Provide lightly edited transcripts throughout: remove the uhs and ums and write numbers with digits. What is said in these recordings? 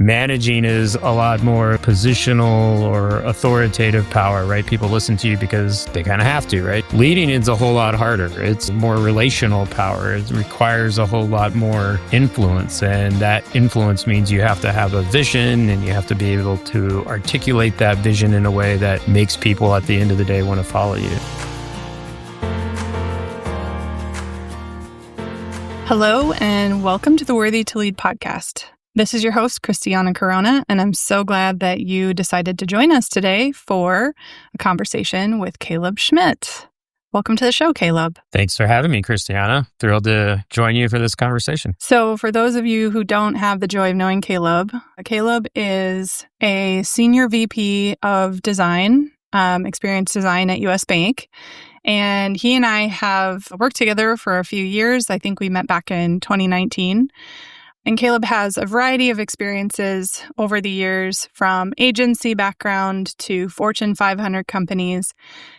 Managing is a lot more positional or authoritative power, right? People listen to you because they kind of have to, right? Leading is a whole lot harder. It's more relational power. It requires a whole lot more influence. And that influence means you have to have a vision and you have to be able to articulate that vision in a way that makes people at the end of the day want to follow you. Hello, and welcome to the Worthy to Lead podcast. This is your host, Kristiana Corona, and I'm so glad that you decided to join us today for a conversation with Caleb Schmidt. Welcome to the show, Caleb. Thanks for having me, Kristiana. Thrilled to join you for this conversation. So for those of you who don't have the joy of knowing Caleb, Caleb is a senior VP of design, experience design at US Bank. And he and I have worked together for a few years. I think we met back in 2019. And Caleb has a variety of experiences over the years, from agency background to Fortune 500 companies.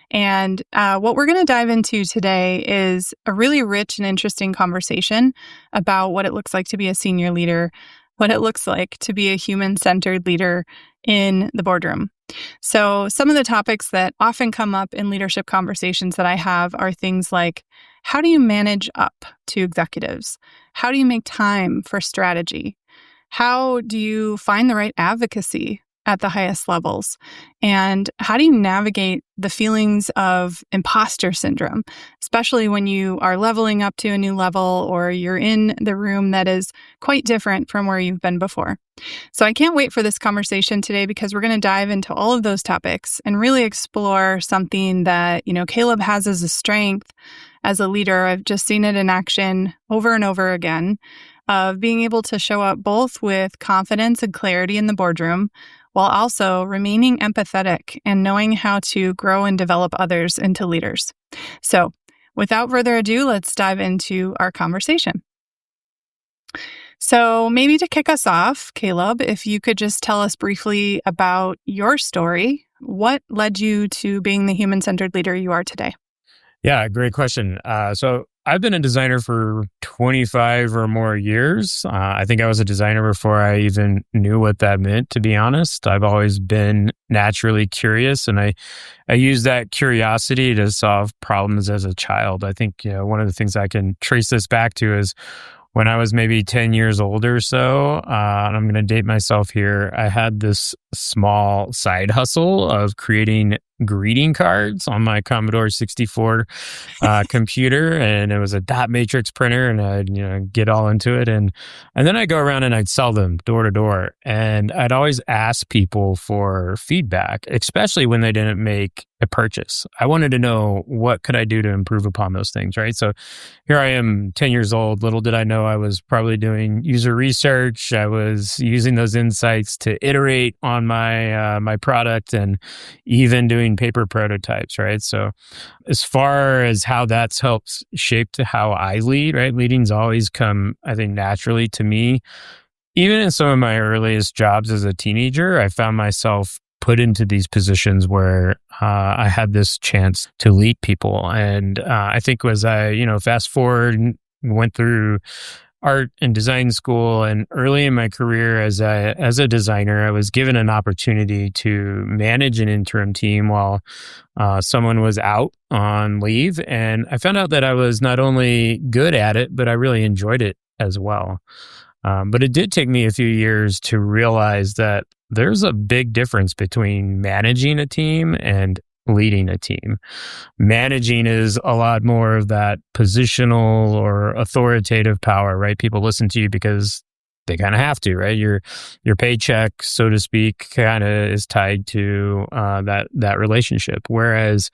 And what we're going to dive into today is a really rich and interesting conversation about what it looks like to be a senior leader, what it looks like to be a human-centered leader in the boardroom. So some of the topics that often come up in leadership conversations that I have are things like, how do you manage up to executives? How do you make time for strategy? How do you find the right advocacy at the highest levels? And how do you navigate the feelings of imposter syndrome, especially when you are leveling up to a new level or you're in the room that is quite different from where you've been before? So I can't wait for this conversation today because we're going to dive into all of those topics and really explore something that, Caleb has as a strength as a leader. I've just seen it in action over and over again, of being able to show up both with confidence and clarity in the boardroom, while also remaining empathetic and knowing how to grow and develop others into leaders. So without further ado, let's dive into our conversation. So maybe to kick us off, Caleb, if you could just tell us briefly about your story. What led you to being the human-centered leader you are today? Yeah, great question. So I've been a designer for 25 or more years. I think I was a designer before I even knew what that meant, to be honest. I've always been naturally curious, and I use that curiosity to solve problems as a child. I think one of the things I can trace this back to is when I was maybe 10 years old or so, and I'm going to date myself here, I had this small side hustle of creating greeting cards on my Commodore 64 computer, and it was a dot matrix printer, and I'd get all into it, and then I'd go around and I'd sell them door to door, and I'd always ask people for feedback, especially when they didn't make a purchase. I wanted to know, what could I do to improve upon those things, right? So here I am, 10 years old. Little did I know I was probably doing user research. I was using those insights to iterate on my product, and even doing paper prototypes, right? So as far as how that's helped shape to how I lead, right? Leading's always come, I think, naturally to me. Even in some of my earliest jobs as a teenager, I found myself put into these positions where I had this chance to lead people. And I think as I, fast forward and went through art and design school, and early in my career as a designer, I was given an opportunity to manage an interim team while someone was out on leave. And I found out that I was not only good at it, but I really enjoyed it as well. But it did take me a few years to realize that there's a big difference between managing a team and leading a team. Managing is a lot more of that positional or authoritative power, right? People listen to you because they kind of have to, right? Your paycheck, so to speak, kind of is tied to that relationship. Whereas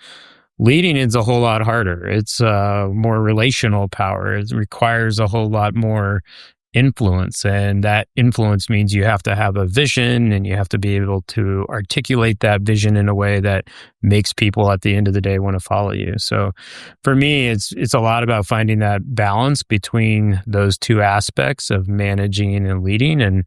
leading is a whole lot harder. It's more relational power. It requires a whole lot more influence, and that influence means you have to have a vision and you have to be able to articulate that vision in a way that makes people at the end of the day want to follow you. So for me, it's a lot about finding that balance between those two aspects of managing and leading. And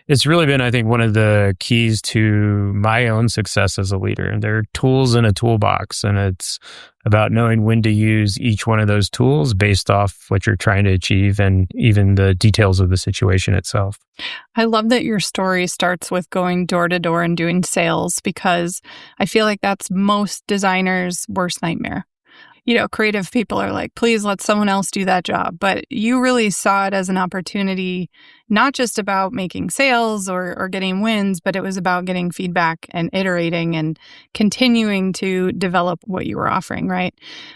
it's really been, I think, one of the keys to my own success as a leader. There are tools in a toolbox, and it's about knowing when to use each one of those tools based off what you're trying to achieve and even the details of the situation itself. I love that your story starts with going door to door and doing sales because I feel like that's most designers' worst nightmare. Creative people are like, please let someone else do that job. But you really saw it as an opportunity, not just about making sales or getting wins, but it was about getting feedback and iterating and continuing to develop what you were offering, right?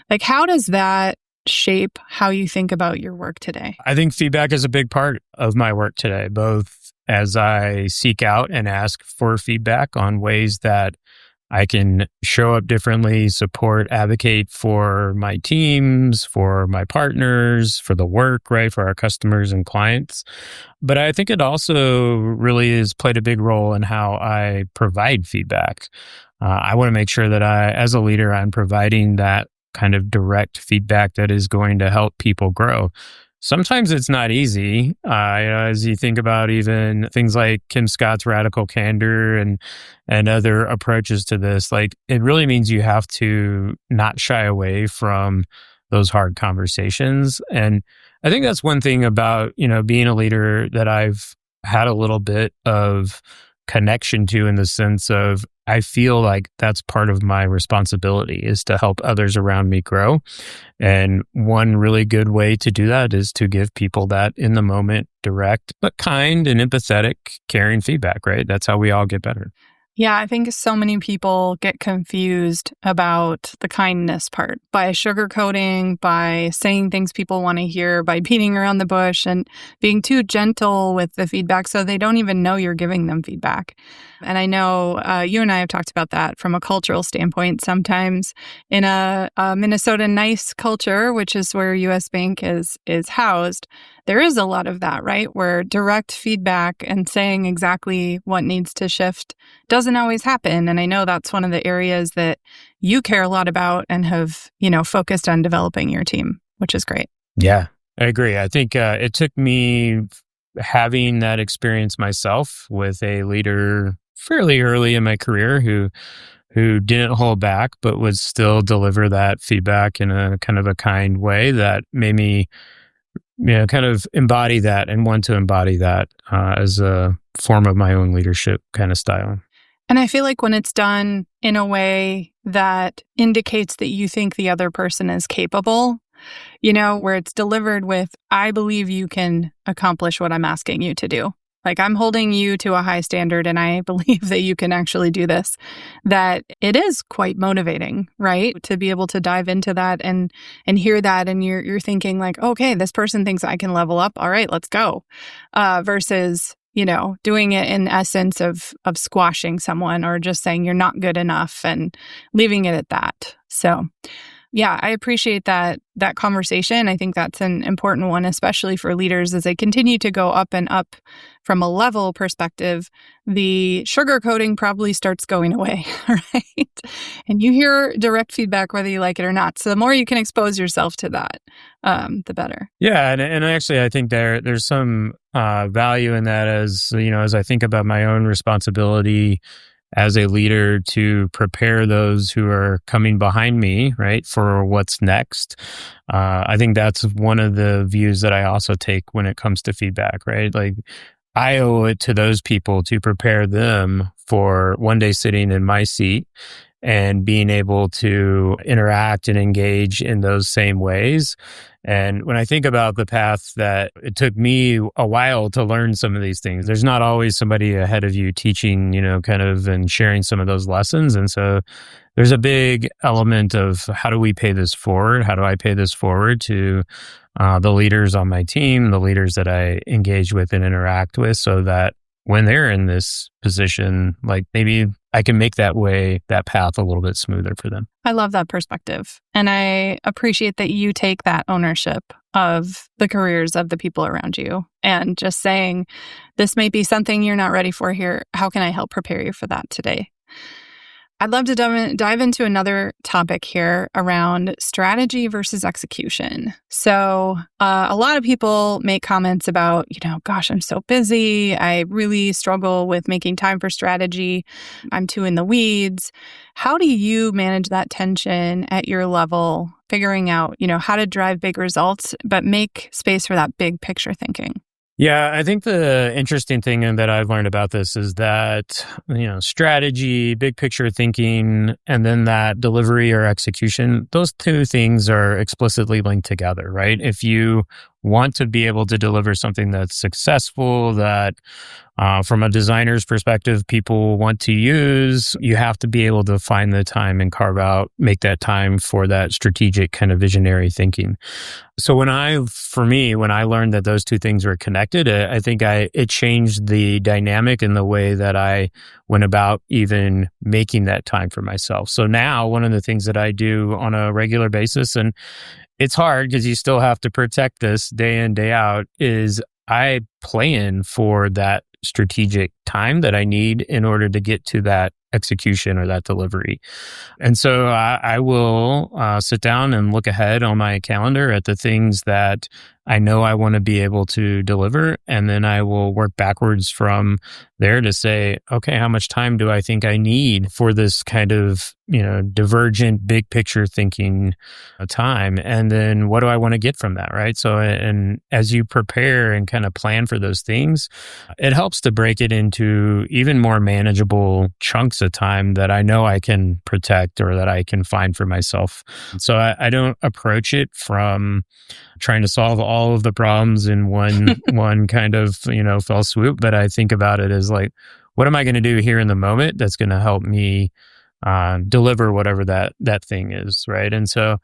Like, how does that shape how you think about your work today? I think feedback is a big part of my work today, both as I seek out and ask for feedback on ways that I can show up differently, support, advocate for my teams, for my partners, for the work, right, for our customers and clients. But I think it also really has played a big role in how I provide feedback. I want to make sure that as a leader, I'm providing that kind of direct feedback that is going to help people grow. Sometimes it's not easy, as you think about even things like Kim Scott's radical candor and other approaches to this. Like, it really means you have to not shy away from those hard conversations. And I think that's one thing about, being a leader that I've had a little bit of connection to, in the sense of I feel like that's part of my responsibility, is to help others around me grow. And one really good way to do that is to give people that in the moment, direct, but kind and empathetic, caring feedback, right? That's how we all get better. Yeah, I think so many people get confused about the kindness part by sugarcoating, by saying things people want to hear, by beating around the bush and being too gentle with the feedback so they don't even know you're giving them feedback. And I know you and I have talked about that from a cultural standpoint. Sometimes in a Minnesota nice culture, which is where US Bank is housed, there is a lot of that, right? Where direct feedback and saying exactly what needs to shift doesn't always happen. And I know that's one of the areas that you care a lot about and have, focused on developing your team, which is great. Yeah, I agree. I think it took me having that experience myself with a leader fairly early in my career who didn't hold back, but would still deliver that feedback in a kind of a kind way that made me kind of embody that and want to embody that as a form of my own leadership kind of style. And I feel like when it's done in a way that indicates that you think the other person is capable, where it's delivered with, I believe you can accomplish what I'm asking you to do. Like, I'm holding you to a high standard and I believe that you can actually do this, that it is quite motivating, right? To be able to dive into that and hear that. And you're thinking like, okay, this person thinks I can level up. All right, let's go. Versus, doing it in essence of squashing someone or just saying you're not good enough and leaving it at that. So yeah, I appreciate that conversation. I think that's an important one, especially for leaders as they continue to go up and up from a level perspective. The sugarcoating probably starts going away, right? And you hear direct feedback whether you like it or not. So the more you can expose yourself to that, the better. Yeah, and actually, I think there's some value in that as I think about my own responsibility as a leader to prepare those who are coming behind me, right, for what's next. I think that's one of the views that I also take when it comes to feedback, right? Like, I owe it to those people to prepare them for one day sitting in my seat and being able to interact and engage in those same ways. And when I think about the path that it took me a while to learn some of these things, there's not always somebody ahead of you teaching, kind of and sharing some of those lessons. And so there's a big element of how do we pay this forward? How do I pay this forward to the leaders on my team, the leaders that I engage with and interact with, so that when they're in this position, like maybe I can make that path a little bit smoother for them. I love that perspective. And I appreciate that you take that ownership of the careers of the people around you and just saying, this may be something you're not ready for here. How can I help prepare you for that today? I'd love to dive into another topic here around strategy versus execution. So a lot of people make comments about, gosh, I'm so busy. I really struggle with making time for strategy. I'm too in the weeds. How do you manage that tension at your level, figuring out, how to drive big results, but make space for that big picture thinking? Yeah, I think the interesting thing that I've learned about this is that, strategy, big picture thinking, and then that delivery or execution, those two things are explicitly linked together, right? If you want to be able to deliver something that's successful, that from a designer's perspective, people want to use, you have to be able to find the time and make that time for that strategic kind of visionary thinking. So when I learned that those two things were connected, I think it changed the dynamic in the way that I went about even making that time for myself. So now one of the things that I do on a regular basis, and it's hard because you still have to protect this day in, day out, is I plan for that strategic time that I need in order to get to that execution or that delivery. And so I will sit down and look ahead on my calendar at the things that I know I want to be able to deliver. And then I will work backwards from there to say, okay, how much time do I think I need for this kind of, divergent, big picture thinking time? And then what do I want to get from that, right? So, and as you prepare and kind of plan for those things, it helps to break it into even more manageable chunks of time that I know I can protect or that I can find for myself. So I don't approach it from trying to solve all of the problems in one kind of, fell swoop, but I think about it as like, what am I going to do here in the moment that's going to help me deliver whatever that thing is, right? And so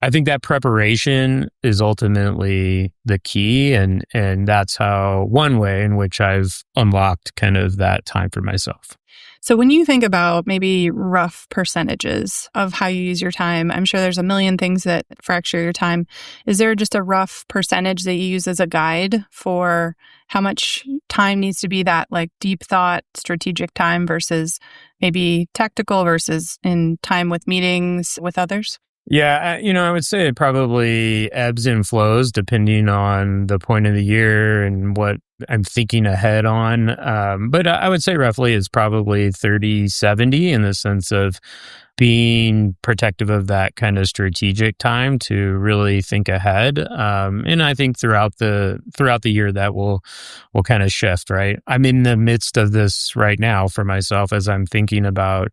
I think that preparation is ultimately the key, and that's one way in which I've unlocked kind of that time for myself. So when you think about maybe rough percentages of how you use your time, I'm sure there's a million things that fracture your time. Is there just a rough percentage that you use as a guide for how much time needs to be that like deep thought, strategic time versus maybe tactical versus in time with meetings with others? Yeah, I would say it probably ebbs and flows depending on the point of the year and what I'm thinking ahead on. But I would say roughly it's probably 30-70 in the sense of being protective of that kind of strategic time to really think ahead. And I think throughout the year that will kind of shift, right? I'm in the midst of this right now for myself as I'm thinking about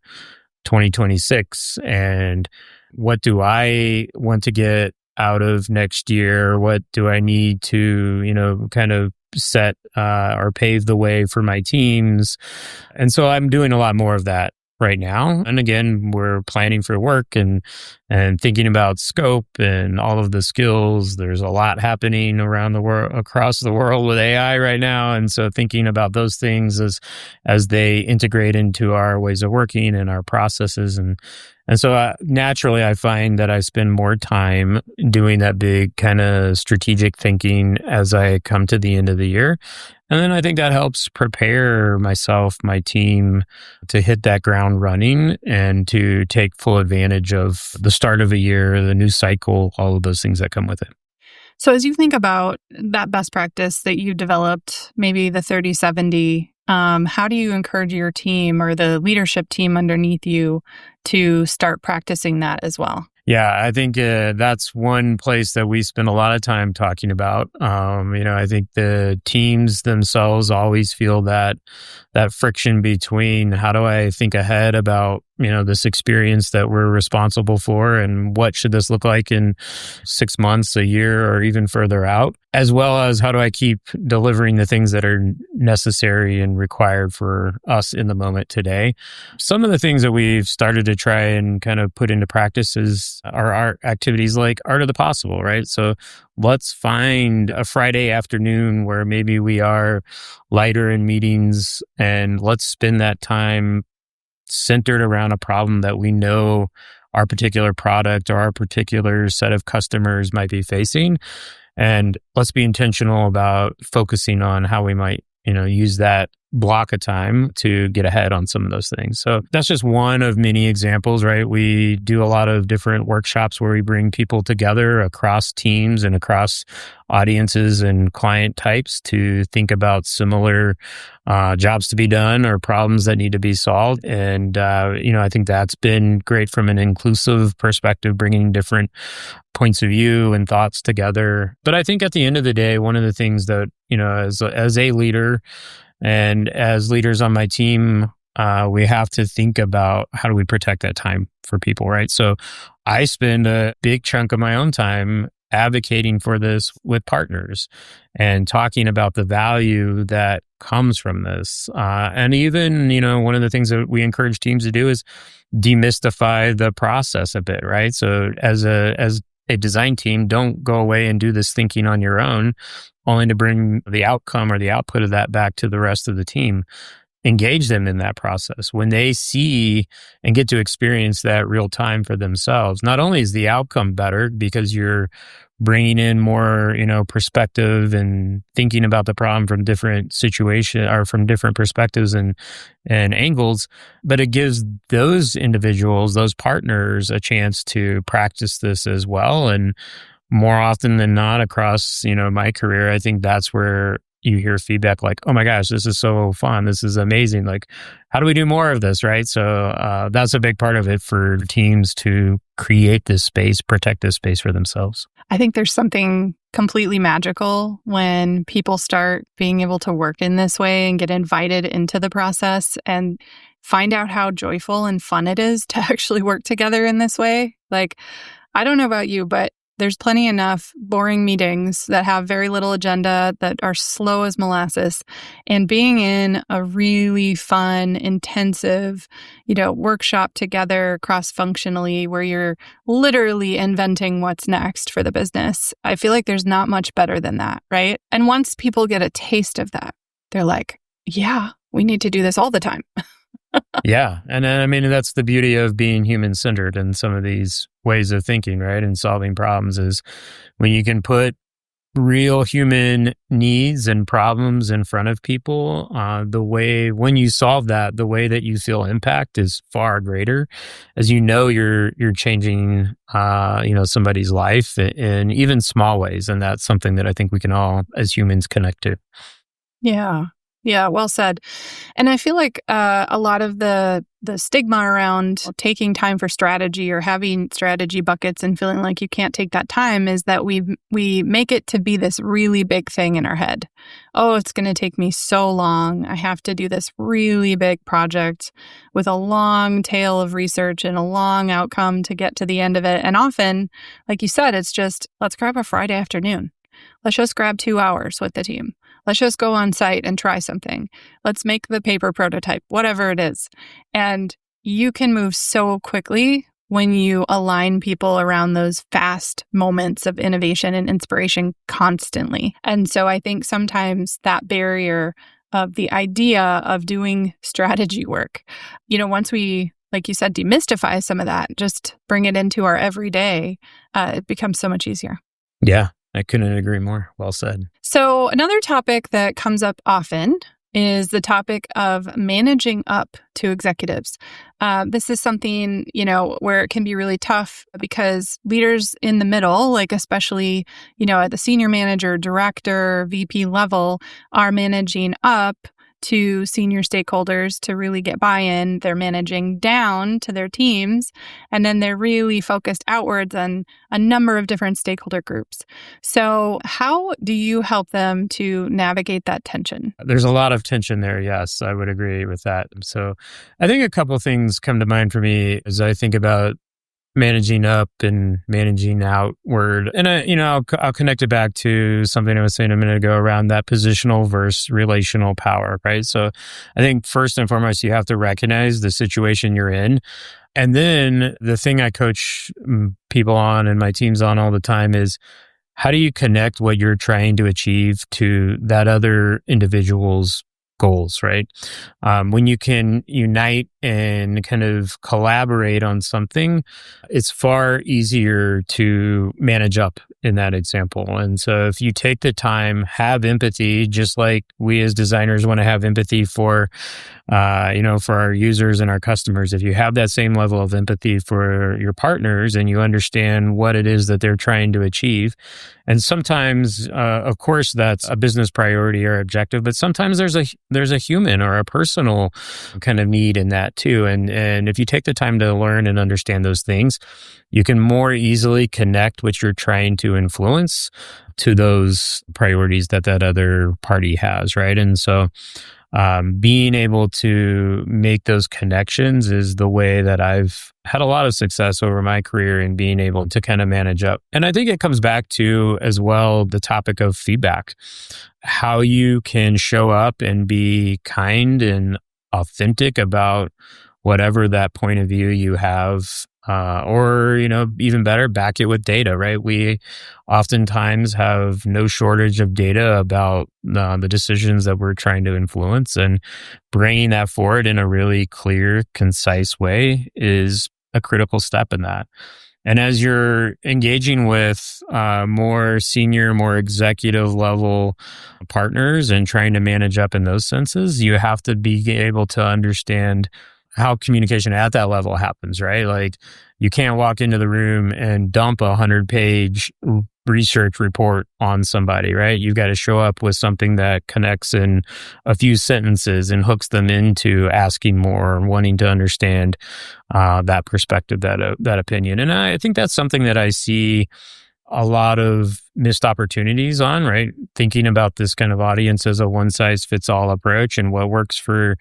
2026 and what do I want to get out of next year? What do I need to, kind of set or pave the way for my teams? And so I'm doing a lot more of that right now. And again, we're planning for work and thinking about scope and all of the skills. There's a lot happening around the world, across the world with AI right now. And so thinking about those things as they integrate into our ways of working and our processes. And so naturally, I find that I spend more time doing that big kind of strategic thinking as I come to the end of the year. And then I think that helps prepare myself, my team to hit that ground running and to take full advantage of the start of a year, the new cycle, all of those things that come with it. So as you think about that best practice that you developed, maybe the 30-70, how do you encourage your team or the leadership team underneath you to start practicing that as well? Yeah, I think that's one place that we spend a lot of time talking about. I think the teams themselves always feel that friction between how do I think ahead about, this experience that we're responsible for and what should this look like in 6 months, a year, or even further out, as well as how do I keep delivering the things that are necessary and required for us in the moment today. Some of the things that we've started to try and kind of put into practice are our activities like Art of the Possible, right? So let's find a Friday afternoon where maybe we are lighter in meetings and let's spend that time centered around a problem that we know our particular product or our particular set of customers might be facing. And let's be intentional about focusing on how we might, use that block of time to get ahead on some of those things. So that's just one of many examples, right? We do a lot of different workshops where we bring people together across teams and across audiences and client types to think about similar jobs to be done or problems that need to be solved. And, I think that's been great from an inclusive perspective, bringing different points of view and thoughts together. But I think at the end of the day, one of the things that, as a leader and as leaders on my team, we have to think about how do we protect that time for people, right? So I spend a big chunk of my own time advocating for this with partners and talking about the value that comes from this. And even, one of the things that we encourage teams to do is demystify the process a bit, right? So as a design team, don't go away and do this thinking on your own, only to bring the outcome or the output of that back to the rest of the team. Engage them in that process. When they see and get to experience that real time for themselves, not only is the outcome better because you're bringing in more, perspective and thinking about the problem from different situations or from different perspectives and angles, but it gives those individuals, those partners, a chance to practice this as well. And more often than not across, my career, I think that's where you hear feedback like, oh my gosh, this is so fun. This is amazing. Like, how do we do more of this, right? So that's a big part of it for teams to create this space, protect this space for themselves. I think there's something completely magical when people start being able to work in this way and get invited into the process and find out how joyful and fun it is to actually work together in this way. Like, I don't know about you, but there's plenty enough boring meetings that have very little agenda, that are slow as molasses. And being in a really fun, intensive, workshop together cross-functionally where you're literally inventing what's next for the business, I feel like there's not much better than that, right? And once people get a taste of that, they're like, yeah, we need to do this all the time. Yeah. And that's the beauty of being human-centered in some of these ways of thinking, right? And solving problems is when you can put real human needs and problems in front of people, when you solve that, the way that you feel impact is far greater, as you're changing, somebody's life in even small ways. And that's something that I think we can all, as humans, connect to. Yeah. Yeah, well said. And I feel like a lot of the stigma around taking time for strategy or having strategy buckets and feeling like you can't take that time is that we make it to be this really big thing in our head. Oh, it's going to take me so long. I have to do this really big project with a long tail of research and a long outcome to get to the end of it. And often, like you said, it's just, let's grab a Friday afternoon. Let's just grab 2 hours with the team. Let's just go on site and try something. Let's make the paper prototype, whatever it is. And you can move so quickly when you align people around those fast moments of innovation and inspiration constantly. And so I think sometimes that barrier of the idea of doing strategy work, once we, like you said, demystify some of that, just bring it into our everyday, it becomes so much easier. Yeah. I couldn't agree more. Well said. So another topic that comes up often is the topic of managing up to executives. This is something, where it can be really tough because leaders in the middle, like especially, at the senior manager, director, VP level, are managing up to senior stakeholders to really get buy-in. They're managing down to their teams, and then they're really focused outwards on a number of different stakeholder groups. So how do you help them to navigate that tension? There's a lot of tension there. Yes, I would agree with that. So I think a couple of things come to mind for me as I think about managing up and managing outward. And I'll connect it back to something I was saying a minute ago around that positional versus relational power, right? So I think first and foremost, you have to recognize the situation you're in. And then the thing I coach people on and my teams on all the time is, how do you connect what you're trying to achieve to that other individual's goals, right? When you can unite and kind of collaborate on something, it's far easier to manage up in that example. And so if you take the time, have empathy, just like we as designers want to have empathy for, for our users and our customers. If you have that same level of empathy for your partners and you understand what it is that they're trying to achieve, and sometimes, of course, that's a business priority or objective, but sometimes there's a human or a personal kind of need in that too. And if you take the time to learn and understand those things, you can more easily connect what you're trying to influence to those priorities that other party has, right? And so being able to make those connections is the way that I've had a lot of success over my career in being able to kind of manage up. And I think it comes back to as well the topic of feedback, how you can show up and be kind and authentic about whatever that point of view you have. Or, even better, back it with data, right? We oftentimes have no shortage of data about the decisions that we're trying to influence, and bringing that forward in a really clear, concise way is a critical step in that. And as you're engaging with more senior, more executive level partners and trying to manage up in those senses, you have to be able to understand how communication at that level happens, right? Like you can't walk into the room and dump 100-page research report on somebody, right? You've got to show up with something that connects in a few sentences and hooks them into asking more and wanting to understand that perspective, that opinion. And I think that's something that I see a lot of missed opportunities on, right? Thinking about this kind of audience as a one-size-fits-all approach, and what works for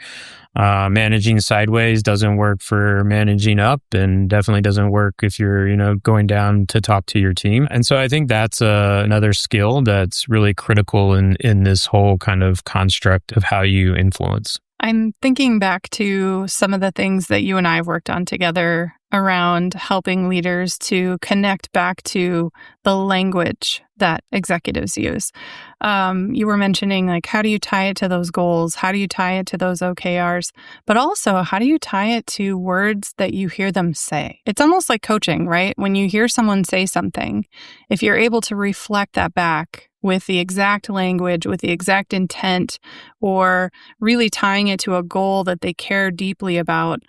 managing sideways doesn't work for managing up, and definitely doesn't work if you're, going down to talk to your team. And so I think that's another skill that's really critical in this whole kind of construct of how you influence. I'm thinking back to some of the things that you and I have worked on together around helping leaders to connect back to the language that executives use. You were mentioning, like, how do you tie it to those goals? How do you tie it to those OKRs? But also, how do you tie it to words that you hear them say? It's almost like coaching, right? When you hear someone say something, if you're able to reflect that back with the exact language, with the exact intent, or really tying it to a goal that they care deeply about,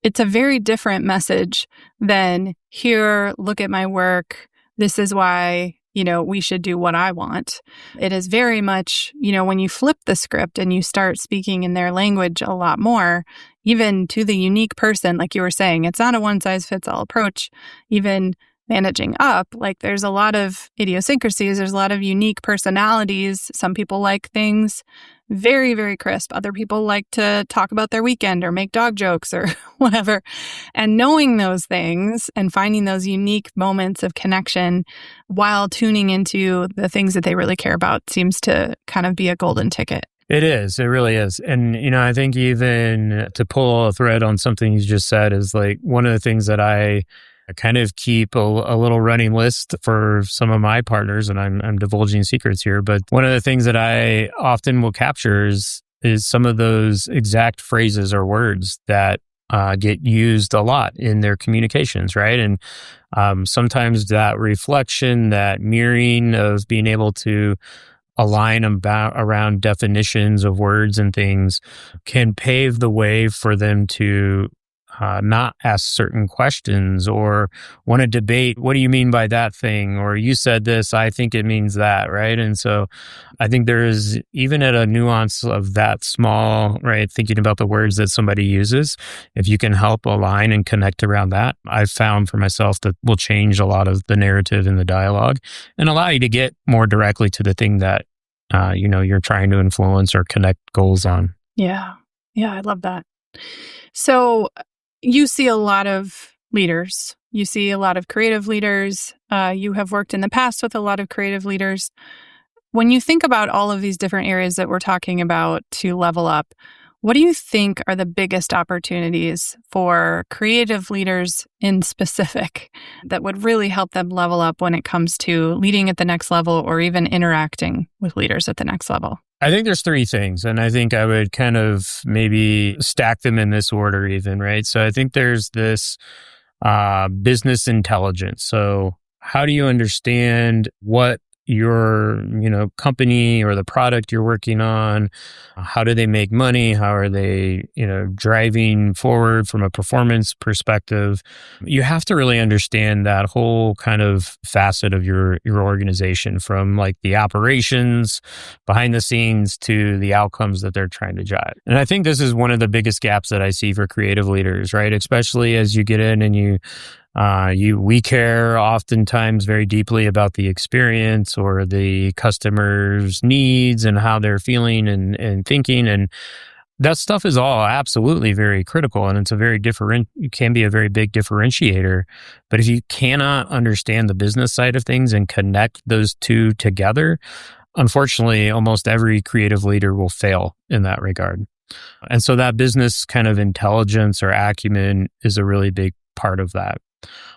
it's a very different message than, here, look at my work. This is why, we should do what I want. It is very much, when you flip the script and you start speaking in their language a lot more, even to the unique person, like you were saying, it's not a one-size-fits-all approach. Even managing up, like there's a lot of idiosyncrasies, there's a lot of unique personalities. Some people like things very, very crisp. Other people like to talk about their weekend or make dog jokes or whatever. And knowing those things and finding those unique moments of connection while tuning into the things that they really care about seems to kind of be a golden ticket. It is. It really is. And, I think even to pull a thread on something you just said is like one of the things that I kind of keep a little running list for some of my partners, and I'm divulging secrets here, but one of the things that I often will capture is some of those exact phrases or words that get used a lot in their communications, right? And sometimes that reflection, that mirroring of being able to align around definitions of words and things can pave the way for them to not ask certain questions or want to debate, what do you mean by that thing? Or you said this, I think it means that, right? And so I think there is, even at a nuance of that small, right, thinking about the words that somebody uses, if you can help align and connect around that, I've found for myself that will change a lot of the narrative in the dialogue and allow you to get more directly to the thing that, you're trying to influence or connect goals on. Yeah. Yeah, I love that. So you see a lot of leaders. You see a lot of creative leaders. You have worked in the past with a lot of creative leaders. When you think about all of these different areas that we're talking about to level up, what do you think are the biggest opportunities for creative leaders in specific that would really help them level up when it comes to leading at the next level or even interacting with leaders at the next level? I think there's three things, and I think I would kind of maybe stack them in this order even, right? So I think there's this business intelligence. So how do you understand what your, company or the product you're working on, how do they make money? How are they, driving forward from a performance perspective? You have to really understand that whole kind of facet of your organization, from like the operations behind the scenes to the outcomes that they're trying to drive. And I think this is one of the biggest gaps that I see for creative leaders, right? Especially as you get in and we care oftentimes very deeply about the experience or the customer's needs and how they're feeling and thinking. And that stuff is all absolutely very critical. And it's it can be a very big differentiator. But if you cannot understand the business side of things and connect those two together, unfortunately, almost every creative leader will fail in that regard. And so that business kind of intelligence or acumen is a really big part of that.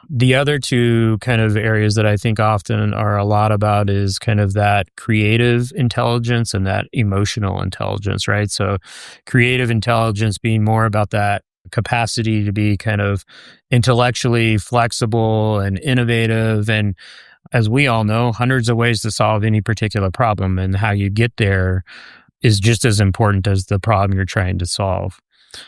The other two kind of areas that I think often are a lot about is kind of that creative intelligence and that emotional intelligence, right? So creative intelligence being more about that capacity to be kind of intellectually flexible and innovative. And as we all know, hundreds of ways to solve any particular problem, and how you get there is just as important as the problem you're trying to solve.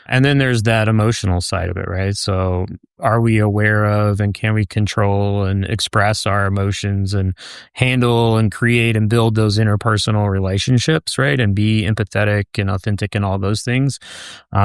And then there's that emotional side of it, right? So are we aware of and can we control and express our emotions and handle and create and build those interpersonal relationships, right? And be empathetic and authentic and all those things.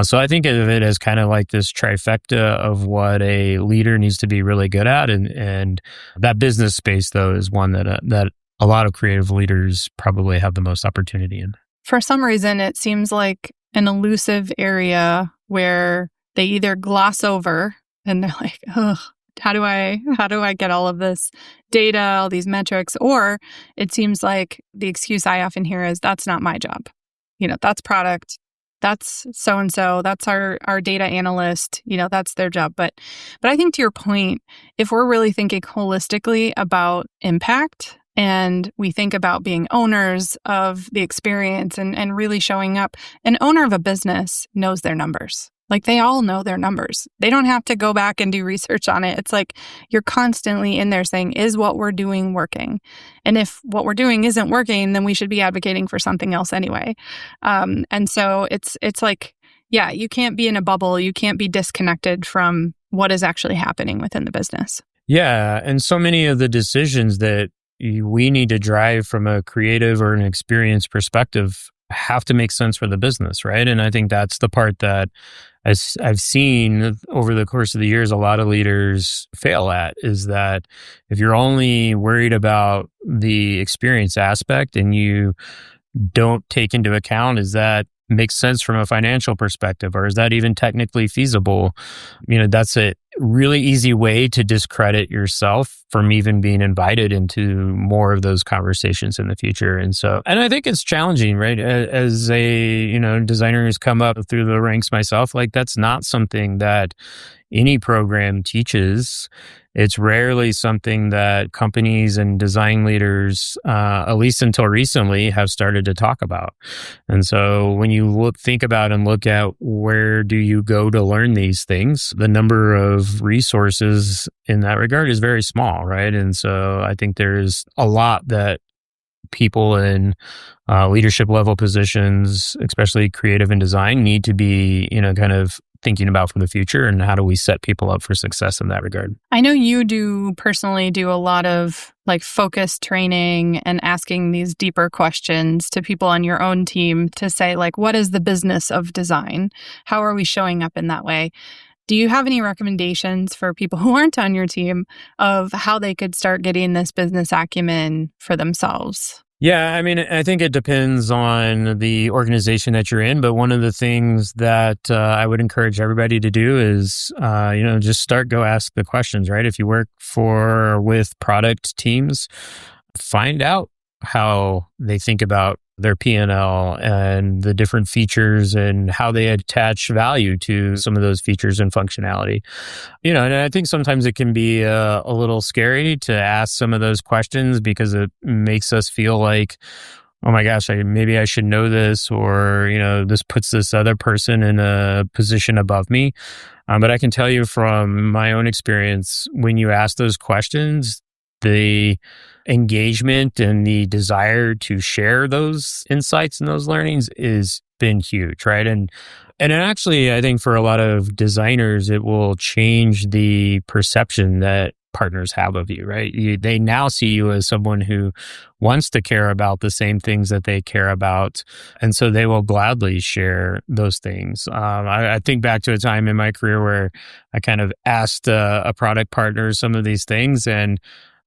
So I think of it as kind of like this trifecta of what a leader needs to be really good at. And that business space, though, is one that a lot of creative leaders probably have the most opportunity in. For some reason, it seems like an elusive area where they either gloss over and they're like, "Ugh, how do I get all of this data, all these metrics?" Or it seems like the excuse I often hear is, "That's not my job. That's product. That's so-and-so. That's our data analyst. That's their job." But I think, to your point, if we're really thinking holistically about impact, and we think about being owners of the experience and really showing up, an owner of a business knows their numbers. Like, they all know their numbers. They don't have to go back and do research on it. It's like you're constantly in there saying, is what we're doing working? And if what we're doing isn't working, then we should be advocating for something else anyway. And so it's like, yeah, you can't be in a bubble. You can't be disconnected from what is actually happening within the business. Yeah. And so many of the decisions that we need to drive from a creative or an experience perspective have to make sense for the business, right? And I think that's the part that I've seen over the course of the years a lot of leaders fail at, is that if you're only worried about the experience aspect and you don't take into account, is that makes sense from a financial perspective, or is that even technically feasible? That's a really easy way to discredit yourself from even being invited into more of those conversations in the future. And I think it's challenging, right? As a, designer who's come up through the ranks myself, like, that's not something that any program teaches. It's rarely something that companies and design leaders, at least until recently, have started to talk about. And so when you think about and look at where do you go to learn these things, the number of resources in that regard is very small, right? And so I think there's a lot that people in leadership level positions, especially creative and design, need to be, kind of thinking about for the future, and how do we set people up for success in that regard. I know you personally do a lot of like focused training and asking these deeper questions to people on your own team to say, like, what is the business of design? How are we showing up in that way? Do you have any recommendations for people who aren't on your team of how they could start getting this business acumen for themselves? Yeah, I mean, I think it depends on the organization that you're in, but one of the things that I would encourage everybody to do is, just go ask the questions, right? If you work with product teams, find out how they think about their P&L and the different features and how they attach value to some of those features and functionality. And I think sometimes it can be a little scary to ask some of those questions because it makes us feel like, oh my gosh, maybe I should know this, or, this puts this other person in a position above me. But I can tell you from my own experience, when you ask those questions, the engagement and the desire to share those insights and those learnings is been huge, right? And it actually, I think for a lot of designers, it will change the perception that partners have of you, right? They now see you as someone who wants to care about the same things that they care about. And so they will gladly share those things. I think back to a time in my career where I kind of asked a product partner some of these things, and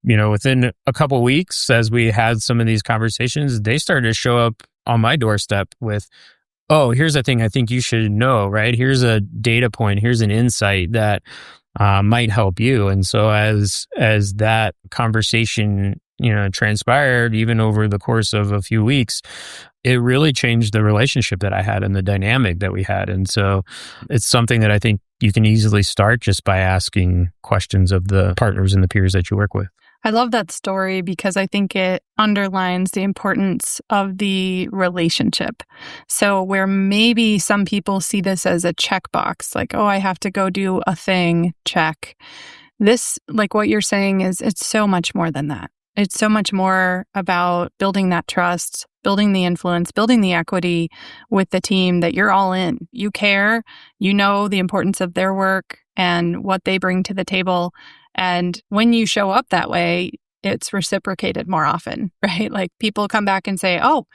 within a couple of weeks, as we had some of these conversations, they started to show up on my doorstep with, oh, here's a thing I think you should know, right? Here's a data point. Here's an insight that might help you. And so as that conversation, transpired, even over the course of a few weeks, it really changed the relationship that I had and the dynamic that we had. And so it's something that I think you can easily start just by asking questions of the partners and the peers that you work with. I love that story because I think it underlines the importance of the relationship. So where maybe some people see this as a checkbox, like, oh, I have to go do a thing, check. This, like what you're saying, it's so much more than that. It's so much more about building that trust, building the influence, building the equity with the team that you're all in. You care, you know the importance of their work and what they bring to the table. And when you show up that way, it's reciprocated more often, right? Like people come back and say, oh,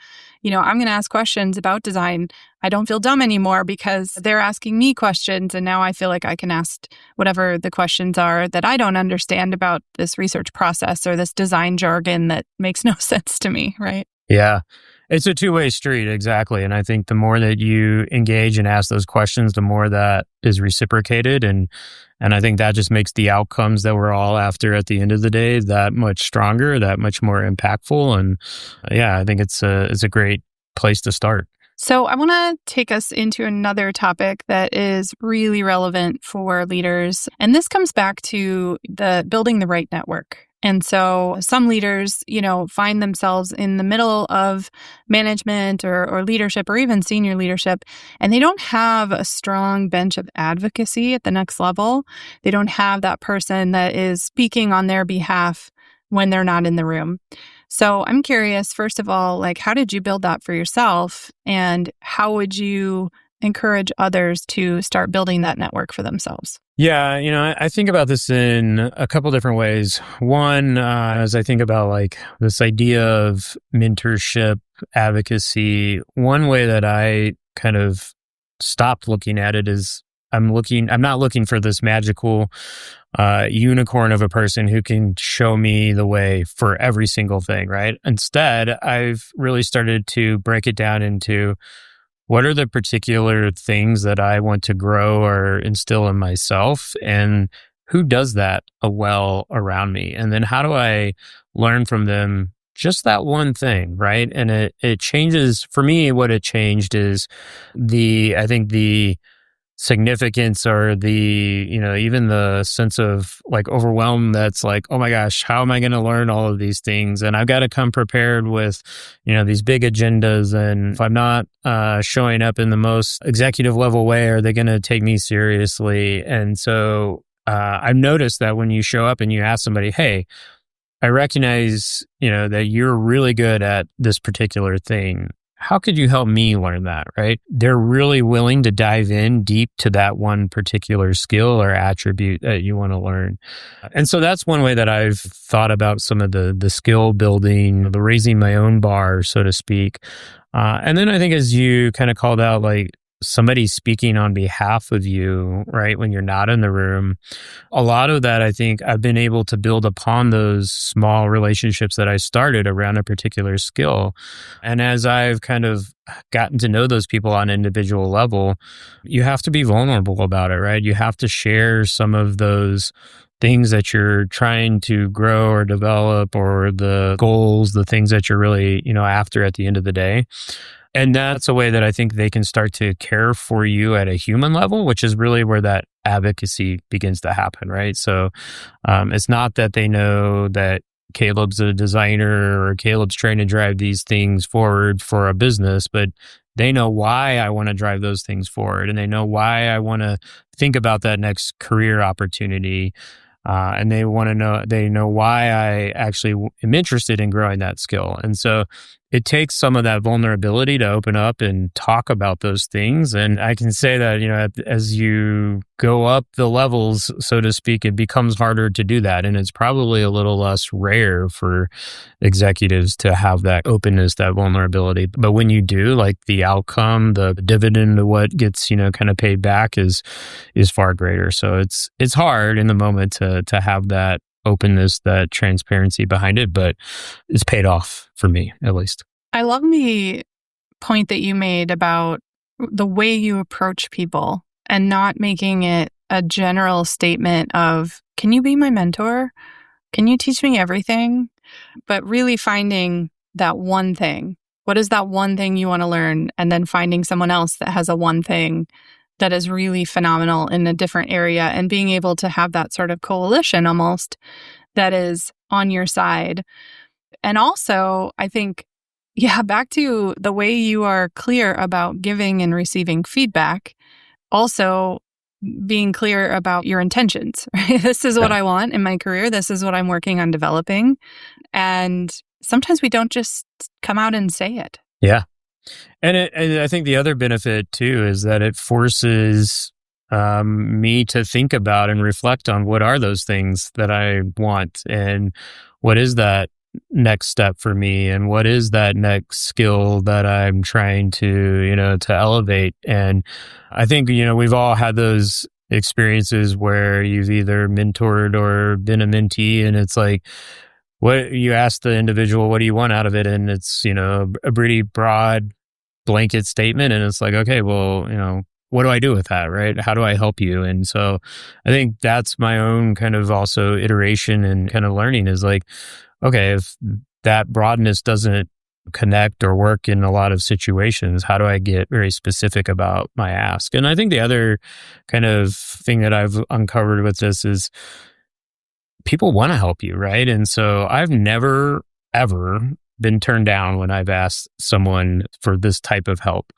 I'm going to ask questions about design. I don't feel dumb anymore because they're asking me questions. And now I feel like I can ask whatever the questions are that I don't understand about this research process or this design jargon that makes no sense to me, right? Yeah. It's a two-way street, exactly. And I think the more that you engage and ask those questions, the more that is reciprocated. And I think that just makes the outcomes that we're all after at the end of the day that much stronger, that much more impactful. And yeah, I think it's a great place to start. So I want to take us into another topic that is really relevant for leaders. And this comes back to the building the right network. And so some leaders, find themselves in the middle of management or leadership or even senior leadership, and they don't have a strong bench of advocacy at the next level. They don't have that person that is speaking on their behalf when they're not in the room. So I'm curious, first of all, like, how did you build that for yourself? And how would you encourage others to start building that network for themselves? Yeah, I think about this in a couple different ways. One, as I think about like this idea of mentorship, advocacy, one way that I kind of stopped looking at it is I'm not looking for this magical unicorn of a person who can show me the way for every single thing, right? Instead, I've really started to break it down into what are the particular things that I want to grow or instill in myself, and who does that well around me? And then how do I learn from them just that one thing, right? And it changes, for me, what it changed is I think the significance or even the sense of like overwhelm that's like, oh my gosh, how am I going to learn all of these things? And I've got to come prepared with, these big agendas. And if I'm not showing up in the most executive level way, are they going to take me seriously? And so I've noticed that when you show up and you ask somebody, hey, I recognize, that you're really good at this particular thing. How could you help me learn that, right? They're really willing to dive in deep to that one particular skill or attribute that you want to learn. And so that's one way that I've thought about some of the skill building, the raising my own bar, so to speak. And then I think as you kind of called out, like somebody speaking on behalf of you, right, when you're not in the room, a lot of that, I think I've been able to build upon those small relationships that I started around a particular skill. And as I've kind of gotten to know those people on an individual level, you have to be vulnerable about it, right? You have to share some of those things that you're trying to grow or develop, or the goals, the things that you're really, after at the end of the day. And that's a way that I think they can start to care for you at a human level, which is really where that advocacy begins to happen, right? So it's not that they know that Caleb's a designer or Caleb's trying to drive these things forward for a business, but they know why I want to drive those things forward, and they know why I want to think about that next career opportunity. and they know why I actually am interested in growing that skill. And so it takes some of that vulnerability to open up and talk about those things. And I can say that, as you go up the levels, so to speak, it becomes harder to do that. And it's probably a little less rare for executives to have that openness, that vulnerability. But when you do, like, the outcome, the dividend of what gets, kind of paid back is far greater. So it's hard in the moment to have that openness, that transparency behind it, but it's paid off for me, at least. I love the point that you made about the way you approach people and not making it a general statement of, can you be my mentor? Can you teach me everything? But really finding that one thing. What is that one thing you want to learn? And then finding someone else that has a one thing that is really phenomenal in a different area, and being able to have that sort of coalition almost that is on your side. And also, I think, back to the way you are clear about giving and receiving feedback, also being clear about your intentions, right? This is what I want in my career. This is what I'm working on developing. And sometimes we don't just come out and say it. Yeah. And I think the other benefit too is that it forces me to think about and reflect on what are those things that I want, and what is that next step for me, and what is that next skill that I'm trying to, to elevate. And I think, we've all had those experiences where you've either mentored or been a mentee, and it's like, what you ask the individual, what do you want out of it? And it's, a pretty broad blanket statement. And it's like, okay, well, what do I do with that, right? How do I help you? And so I think that's my own kind of also iteration and kind of learning is like, okay, if that broadness doesn't connect or work in a lot of situations, how do I get very specific about my ask? And I think the other kind of thing that I've uncovered with this is people want to help you, right? And so I've never, ever been turned down when I've asked someone for this type of help.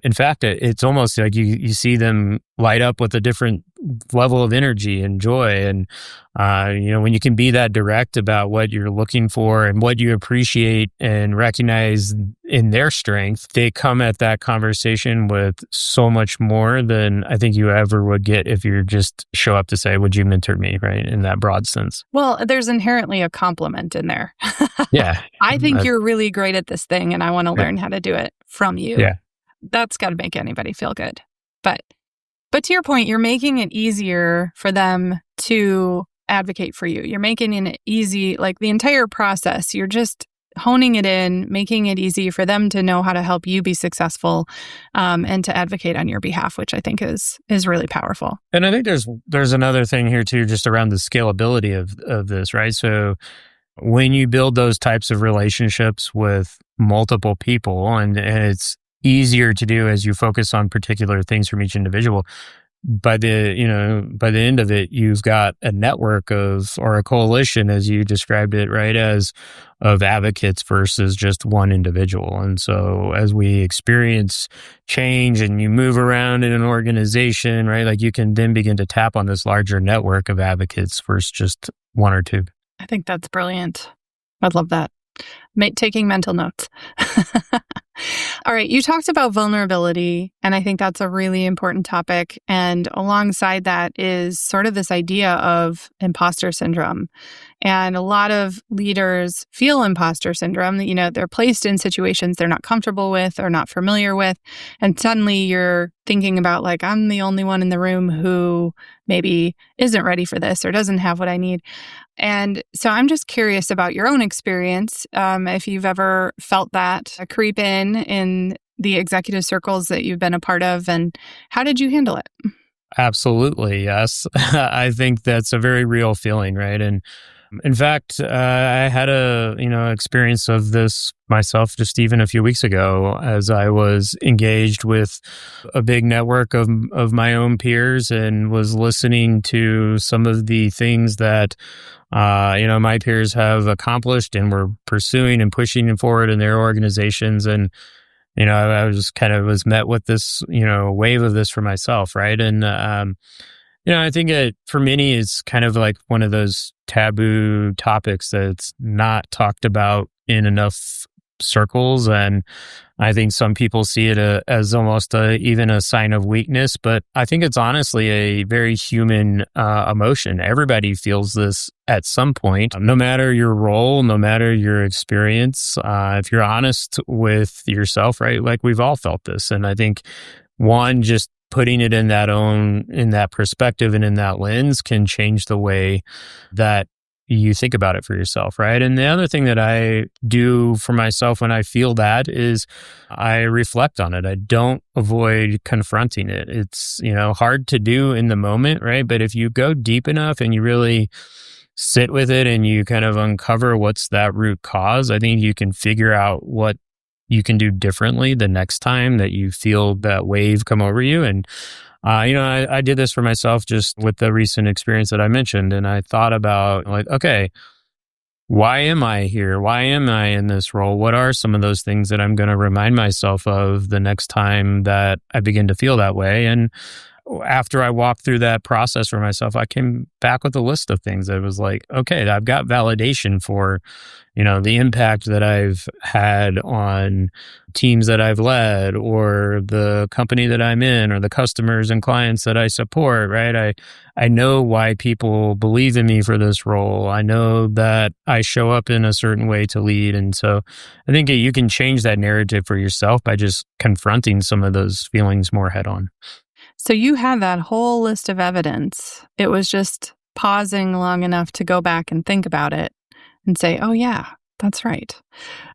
In fact, it's almost like you see them light up with a different level of energy and joy. And, when you can be that direct about what you're looking for and what you appreciate and recognize in their strength, they come at that conversation with so much more than I think you ever would get if you just show up to say, would you mentor me, right? In that broad sense. Well, there's inherently a compliment in there. Yeah. I think you're really great at this thing, and I want to learn how to do it from you. Yeah. That's got to make anybody feel good. But to your point, you're making it easier for them to advocate for you. You're making it easy, like the entire process. You're just honing it in, making it easy for them to know how to help you be successful, and to advocate on your behalf, which I think is really powerful. And I think there's another thing here too, just around the scalability of this, right? So when you build those types of relationships with multiple people, and it's easier to do as you focus on particular things from each individual, by the end of it, you've got a network or a coalition, as you described it, right, of advocates versus just one individual. And so as we experience change and you move around in an organization, right, like you can then begin to tap on this larger network of advocates versus just one or two. I think that's brilliant. I'd love that. Taking mental notes. All right. You talked about vulnerability, and I think that's a really important topic. And alongside that is sort of this idea of imposter syndrome. And a lot of leaders feel imposter syndrome. They're placed in situations they're not comfortable with or not familiar with. And suddenly you're thinking about, like, I'm the only one in the room who maybe isn't ready for this or doesn't have what I need. And so I'm just curious about your own experience, if you've ever felt that creep in the executive circles that you've been a part of, and how did you handle it? Absolutely, yes. I think that's a very real feeling, right? And in fact, I had a experience of this myself just even a few weeks ago, as I was engaged with a big network of my own peers and was listening to some of the things that my peers have accomplished and were pursuing and pushing forward in their organizations. And I was met with this wave of this for myself, right? And I think it for many it's kind of like one of those taboo topics that's not talked about in enough circles. And I think some people see it as almost even a sign of weakness, but I think it's honestly a very human emotion. Everybody feels this at some point, no matter your role, no matter your experience. If you're honest with yourself, right? Like we've all felt this. And I think one, just putting it in that perspective and in that lens can change the way that you think about it for yourself, right? And the other thing that I do for myself when I feel that is I reflect on it. I don't avoid confronting it. It's, hard to do in the moment, right? But if you go deep enough and you really sit with it and you kind of uncover what's that root cause, I think you can figure out what you can do differently the next time that you feel that wave come over you. And I did this for myself just with the recent experience that I mentioned. And I thought about like, okay, why am I here? Why am I in this role? What are some of those things that I'm going to remind myself of the next time that I begin to feel that way? And after I walked through that process for myself, I came back with a list of things that was like, okay, I've got validation for, the impact that I've had on teams that I've led or the company that I'm in or the customers and clients that I support, right? I know why people believe in me for this role. I know that I show up in a certain way to lead. And so I think you can change that narrative for yourself by just confronting some of those feelings more head on. So you had that whole list of evidence. It was just pausing long enough to go back and think about it and say, oh, yeah, that's right.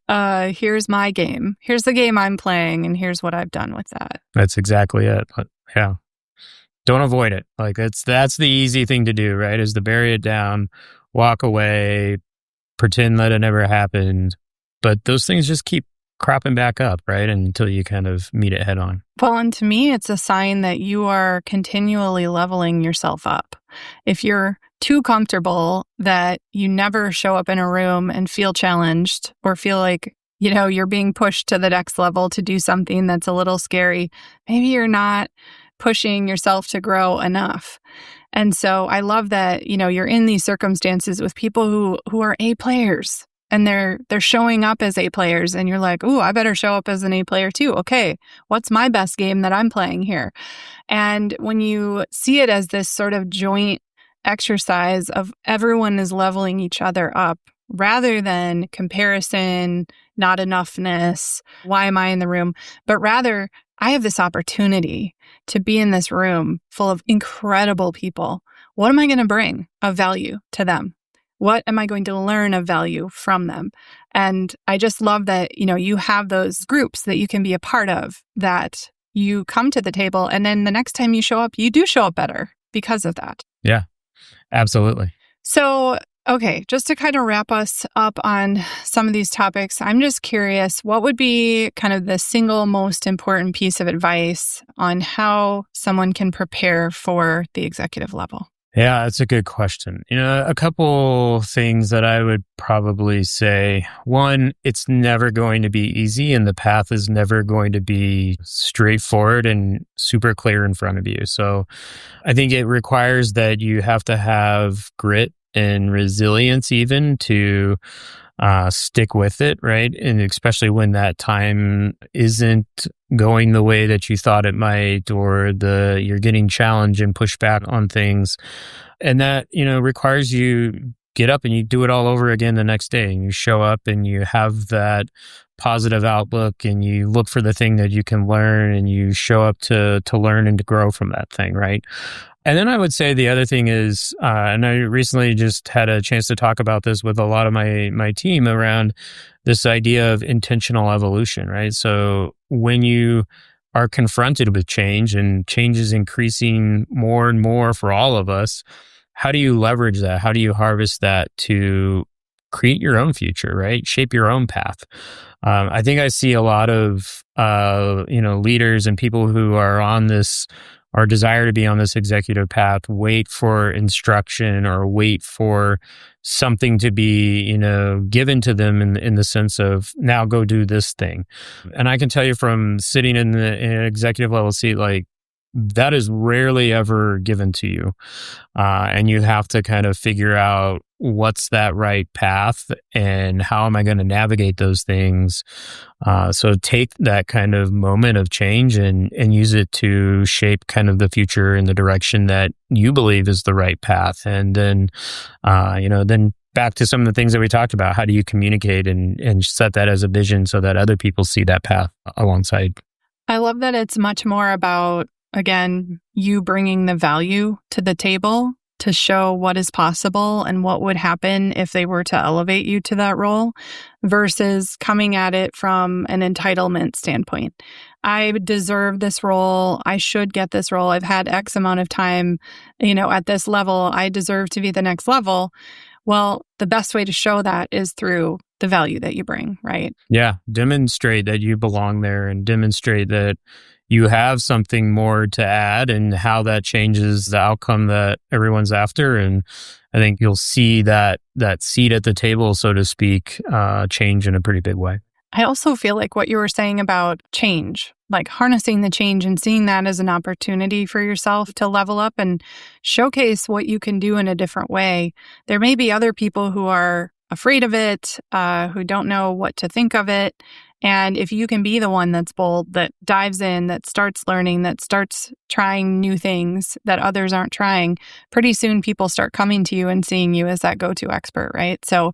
Here's my game. Here's the game I'm playing, and here's what I've done with that. That's exactly it. But yeah, don't avoid it. Like that's the easy thing to do, right? Is to bury it down, walk away, pretend that it never happened. But those things just keep cropping back up, right? Until you kind of meet it head on. Well, and to me, it's a sign that you are continually leveling yourself up. If you're too comfortable that you never show up in a room and feel challenged or feel like, you're being pushed to the next level to do something that's a little scary, maybe you're not pushing yourself to grow enough. And so I love that, you're in these circumstances with people who are A players. And they're showing up as A players, and you're like, ooh, I better show up as an A player too. Okay, what's my best game that I'm playing here? And when you see it as this sort of joint exercise of everyone is leveling each other up, rather than comparison, not enoughness, why am I in the room? But rather, I have this opportunity to be in this room full of incredible people. What am I going to bring of value to them? What am I going to learn of value from them? And I just love that, you have those groups that you can be a part of, that you come to the table, and then the next time you show up, you do show up better because of that. Yeah, absolutely. So, okay, just to kind of wrap us up on some of these topics, I'm just curious, what would be kind of the single most important piece of advice on how someone can prepare for the executive level? Yeah, that's a good question. A couple things that I would probably say. One, it's never going to be easy, and the path is never going to be straightforward and super clear in front of you. So I think it requires that you have to have grit and resilience even to stick with it, right? And especially when that time isn't going the way that you thought it might, or you're getting challenged and pushed back on things. And that, requires you get up and you do it all over again the next day, and you show up and you have that positive outlook and you look for the thing that you can learn, and you show up to learn and to grow from that thing, right? And then I would say the other thing is, and I recently just had a chance to talk about this with a lot of my team around this idea of intentional evolution, right? So when you are confronted with change, and change is increasing more and more for all of us, how do you leverage that? How do you harvest that to create your own future, right? Shape your own path. I think I see a lot of, leaders and people who are on this, or desire to be on this executive path, wait for instruction or wait for something to be, given to them in the sense of, now go do this thing. And I can tell you from sitting in an executive level seat, like that is rarely ever given to you. And you have to kind of figure out what's that right path and how am I going to navigate those things. So take that kind of moment of change and use it to shape kind of the future in the direction that you believe is the right path. And then, then back to some of the things that we talked about. How do you communicate and set that as a vision so that other people see that path alongside? I love that it's much more about, again, you bringing the value to the table to show what is possible and what would happen if they were to elevate you to that role versus coming at it from an entitlement standpoint. I deserve this role. I should get this role. I've had X amount of time, at this level. I deserve to be the next level. Well, the best way to show that is through the value that you bring, right? Yeah. Demonstrate that you belong there and demonstrate that you have something more to add and how that changes the outcome that everyone's after. And I think you'll see that seat at the table, so to speak, change in a pretty big way. I also feel like what you were saying about change, like harnessing the change and seeing that as an opportunity for yourself to level up and showcase what you can do in a different way. There may be other people who are afraid of it, who don't know what to think of it. And if you can be the one that's bold, that dives in, that starts learning, that starts trying new things that others aren't trying, pretty soon people start coming to you and seeing you as that go-to expert, right? So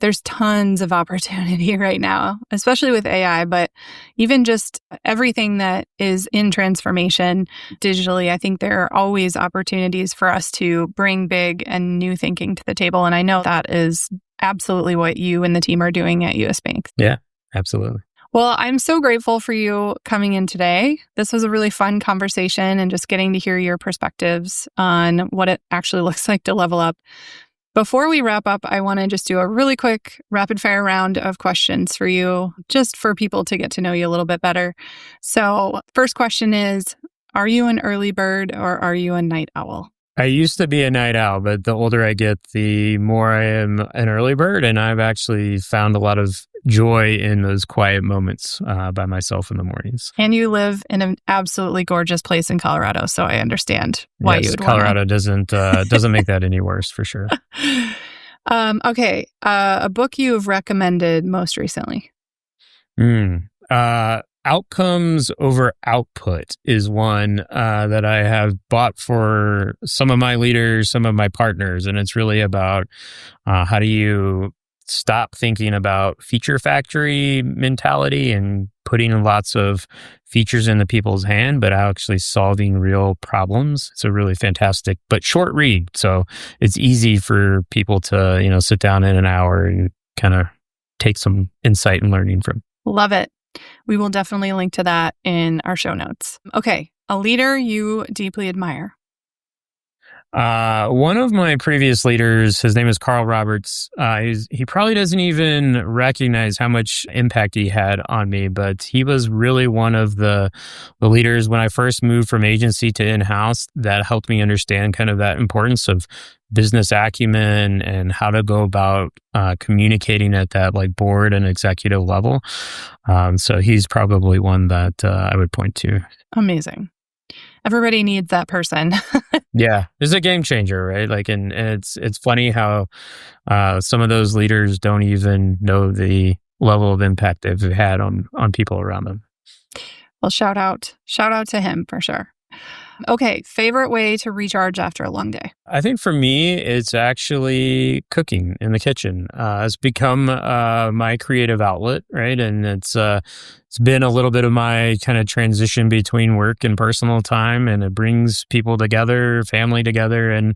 there's tons of opportunity right now, especially with AI, but even just everything that is in transformation digitally, I think there are always opportunities for us to bring big and new thinking to the table. And I know that is absolutely what you and the team are doing at US Bank. Yeah, absolutely. Well, I'm so grateful for you coming in today. This was a really fun conversation and just getting to hear your perspectives on what it actually looks like to level up. Before we wrap up, I want to just do a really quick rapid fire round of questions for you, just for people to get to know you a little bit better. So first question is, are you an early bird or are you a night owl? I used to be a night owl, but the older I get, the more I am an early bird. And I've actually found a lot of joy in those quiet moments by myself in the mornings. And you live in an absolutely gorgeous place in Colorado, so I understand why you would Colorado want doesn't make that any worse, for sure. Okay, a book you have recommended most recently? Outcomes over output is one that I have bought for some of my leaders, some of my partners. And it's really about how do you stop thinking about feature factory mentality and putting lots of features into people's hand, but actually solving real problems. It's a really fantastic, but short read. So it's easy for people to, sit down in an hour and kind of take some insight and learning from. Love it. We will definitely link to that in our show notes. Okay, a leader you deeply admire. One of my previous leaders, his name is Carl Roberts. He probably doesn't even recognize how much impact he had on me, but he was really one of the leaders when I first moved from agency to in-house that helped me understand kind of that importance of business acumen and how to go about communicating at that like board and executive level. So he's probably one that I would point to. Amazing. Everybody needs that person. Yeah, it's a game changer, right? Like, and it's funny how some of those leaders don't even know the level of impact they've had on people around them. Well, shout out to him for sure. Okay, favorite way to recharge after a long day? I think for me, it's actually cooking in the kitchen. It's become my creative outlet, right? And it's been a little bit of my kind of transition between work and personal time, and it brings people together, family together, and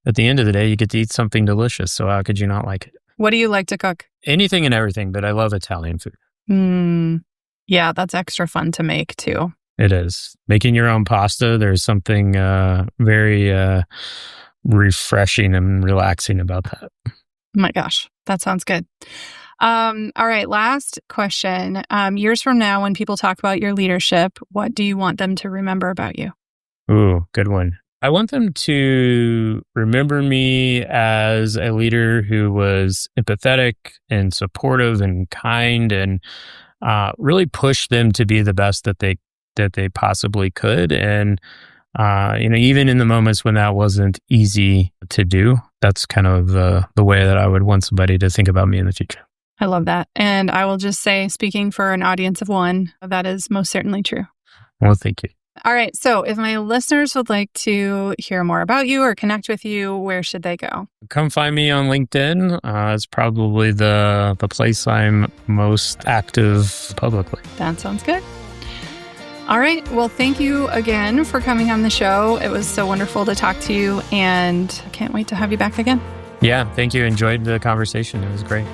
at the end of the day, you get to eat something delicious. So how could you not like it? What do you like to cook? Anything and everything, but I love Italian food. Yeah, that's extra fun to make too. It is. Making your own pasta, there's something very refreshing and relaxing about that. Oh my gosh, that sounds good. All right, last question. Years from now, when people talk about your leadership, what do you want them to remember about you? Ooh, good one. I want them to remember me as a leader who was empathetic and supportive and kind and really pushed them to be the best that they that they possibly could. And, even in the moments when that wasn't easy to do, that's kind of the way that I would want somebody to think about me in the future. I love that. And I will just say, speaking for an audience of one, that is most certainly true. Well, thank you. All right. So if my listeners would like to hear more about you or connect with you, where should they go? Come find me on LinkedIn. It's probably the place I'm most active publicly. That sounds good. All right. Well, thank you again for coming on the show. It was so wonderful to talk to you, and I can't wait to have you back again. Yeah, thank you. Enjoyed the conversation. It was great.